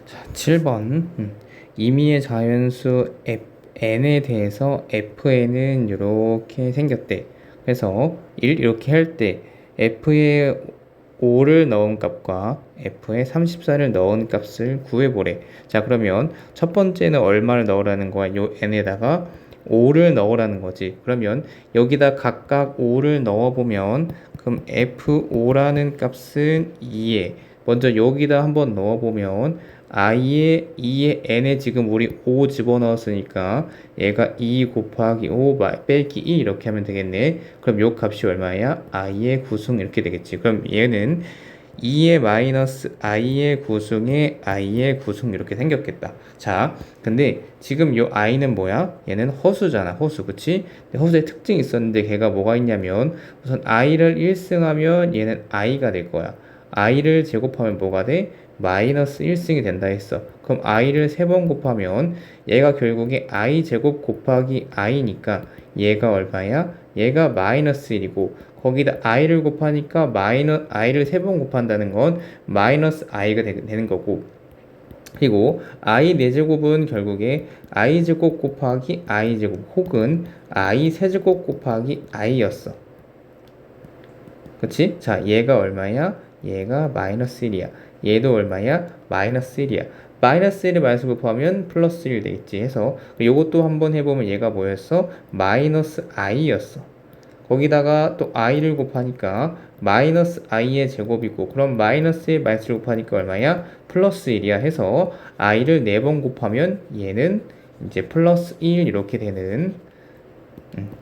자, 7번. 임의의 자연수 n에 대해서 fn은 이렇게 생겼대. 그래서 이렇게 할 때 f에 5를 넣은 값과 f에 34를 넣은 값을 구해보래. 자, 그러면 첫 번째는 얼마를 넣으라는 거야? 요 n에다가 5를 넣으라는 거지. 그러면 여기다 각각 5를 넣어보면 그럼 f5라는 값은 2에 먼저 여기다 한번 넣어보면 i의 2의 n에 지금 우리 5 집어넣었으니까 얘가 2 곱하기 5 빼기 2 이렇게 하면 되겠네. 그럼 요 값이 얼마야? i의 구승 이렇게 되겠지. 그럼 얘는 2의 마이너스 i의 구승에 i의 구승 이렇게 생겼겠다. 자, 근데 지금 요 i는 뭐야? 얘는 허수잖아. 허수, 그치? 근데 허수의 특징이 있었는데 걔가 뭐가 있냐면 우선 i를 1승하면 얘는 i가 될 거야. i를 제곱하면 뭐가 돼? 마이너스 1승이 된다 했어. 그럼 i를 3번 곱하면 얘가 결국에 i 제곱 곱하기 i니까 얘가 얼마야? 얘가 마이너스 1이고 거기다 i를 곱하니까 i를 3번 곱한다는 건 마이너스 i가 되는 거고 그리고 i 4제곱은 결국에 i 제곱 곱하기 i 제곱 혹은 i 세제곱 곱하기 i였어. 그치? 자, 얘가 얼마야? 얘가 마이너스 1이야. 얘도 얼마야? 마이너스 1이야. 마이너스 1을 마이너스 곱하면 플러스 1 되겠지 해서 이것도 한번 해보면 얘가 뭐였어? 마이너스 i였어. 거기다가 또 i를 곱하니까 마이너스 i의 제곱이고 그럼 마이너스에 마이너스를 곱하니까 얼마야? 플러스 1이야 해서 i를 4번 곱하면 얘는 이제 플러스 1 이렇게 되는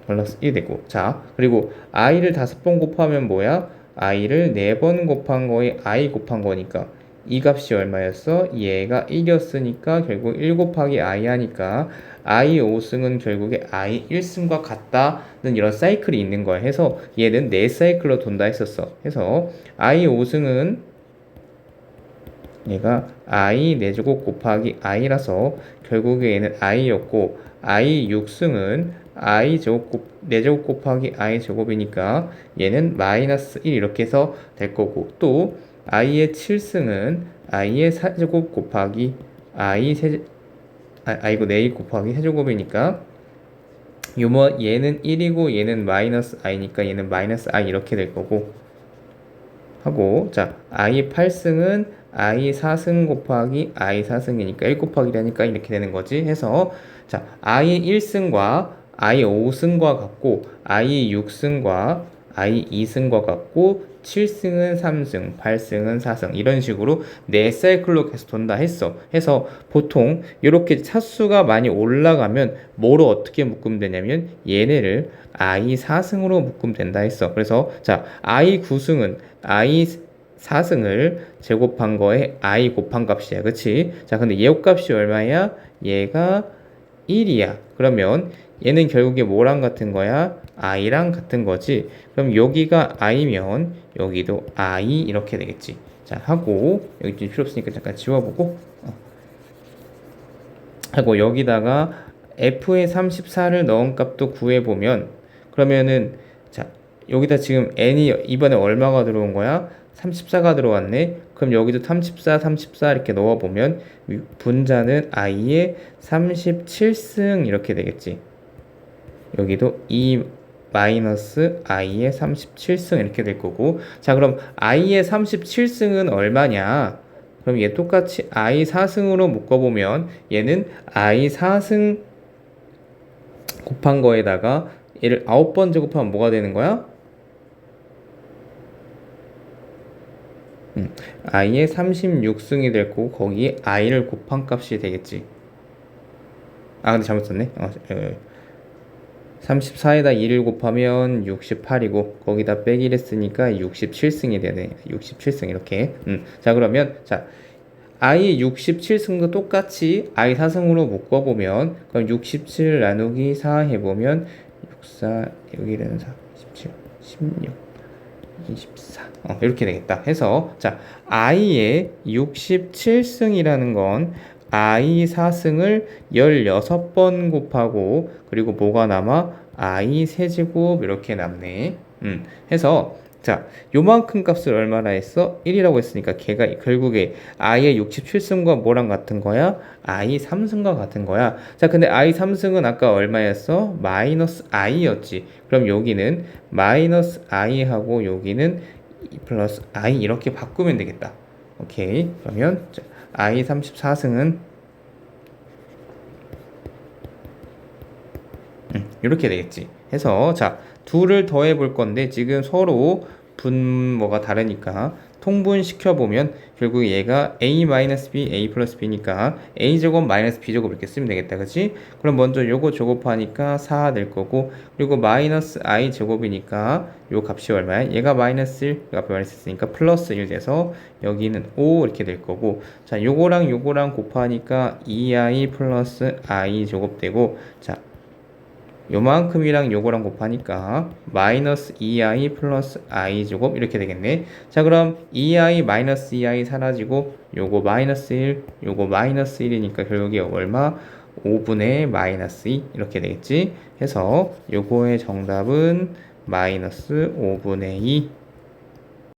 플러스 1 되고 자 그리고 i를 5번 곱하면 뭐야? i를 4번 곱한 거에 i 곱한 거니까 이 값이 얼마였어? 얘가 1이었으니까 결국 1 곱하기 i 하니까 i 5승은 결국에 i 1승과 같다는 이런 사이클이 있는 거야 해서 얘는 4사이클로 돈다 했었어 해서 i 5승은 얘가 i 4제곱 곱하기 i라서 결국에 얘는 i였고 i 6승은 i 제곱 4제곱 곱하기 i 제곱이니까 얘는 마이너스 1 이렇게 해서 될 거고 또 i의 7승은 i의 4제곱 곱하기 이거 4 곱하기 세제곱이니까 얘는 1이고 얘는 마이너스 i니까 얘는 마이너스 i 이렇게 될 거고 하고 자 i 8승은 i 4승 곱하기 i 4승이니까 1 곱하기 라니까 이렇게 되는 거지 해서 자 i 1승과 i 5승과 같고 i 6승과 i 2승과 같고 7승은 3승, 8승은 4승 이런 식으로 4사이클로 계속 돈다 했어. 해서 보통 이렇게 차수가 많이 올라가면 뭐로 어떻게 묶으면 되냐면 얘네를 i 4승으로 묶으면 된다 했어. 그래서 자 i 9승은 i 4승을 제곱한 거에 i 곱한 값이야. 그치? 자 근데 얘 값이 얼마야? 얘가 1이야. 그러면 얘는 결국에 뭐랑 같은 거야? i랑 같은 거지. 그럼 여기가 i면 여기도 i 이렇게 되겠지. 자 하고 여기 좀 필요 없으니까 잠깐 지워보고 하고 여기다가 f에 34를 넣은 값도 구해보면 그러면은 자 여기다 지금 n이 이번에 얼마가 들어온 거야? 34가 들어왔네. 그럼 여기도 34, 34 이렇게 넣어보면 분자는 i의 37승 이렇게 되겠지. 여기도 2 마이너스 i의 37승 이렇게 될 거고 자 그럼 i의 37승은 얼마냐? 그럼 얘 똑같이 i 4승으로 묶어보면 얘는 i 4승 곱한 거에다가 얘를 9번 제곱하면 뭐가 되는 거야? i의 36승이 될 거고 거기에 i를 곱한 값이 되겠지. 아 근데 잘못 썼네. 34에다 2를 곱하면 68이고 거기다 빼기를 했으니까 67승이 되네. 67승 이렇게. 자 그러면 자 i 67승도 똑같이 i 4승으로 묶어보면 그럼 67 나누기 4 해보면 64 여기는 4 17 16 24 이렇게 되겠다 해서 자 i의 67승이라는 건 i 4승을 16번 곱하고 그리고 뭐가 남아? i 세제곱 이렇게 남네. 해서 자, 요만큼 값을 얼마나 했어? 1이라고 했으니까 걔가 결국에 i의 67승과 뭐랑 같은 거야? i 3승과 같은 거야. 자, 근데 i 3승은 아까 얼마였어? 마이너스 i였지. 그럼 여기는 마이너스 i하고 여기는 플러스 i 이렇게 바꾸면 되겠다. 오케이. 그러면 i 34승은 이렇게 되겠지. 해서 자, 둘을 더해 볼 건데 지금 서로 분모가 다르니까 통분시켜 보면 결국 얘가 a-b, a 플러스 b니까 a제곱 마이너스 b제곱 이렇게 쓰면 되겠다. 그치? 그럼 먼저 요거 제곱하니까 4 될 거고, 그리고 마이너스 i 제곱이니까 요 값이 얼마야? 얘가 마이너스 1, 그 앞에 마이너스 있으니까 플러스 1 돼서 여기는 5 이렇게 될 거고, 자, 요거랑 곱하니까 2i 플러스 i 제곱 되고, 자, 요만큼이랑 요거랑 곱하니까 마이너스 2i 플러스 i 제곱 이렇게 되겠네. 자, 그럼 2i 마이너스 2i 사라지고 요거 마이너스 1, 요거 마이너스 1이니까 결국에 얼마? 5분의 마이너스 2 이렇게 되겠지. 해서 요거의 정답은 마이너스 5분의 2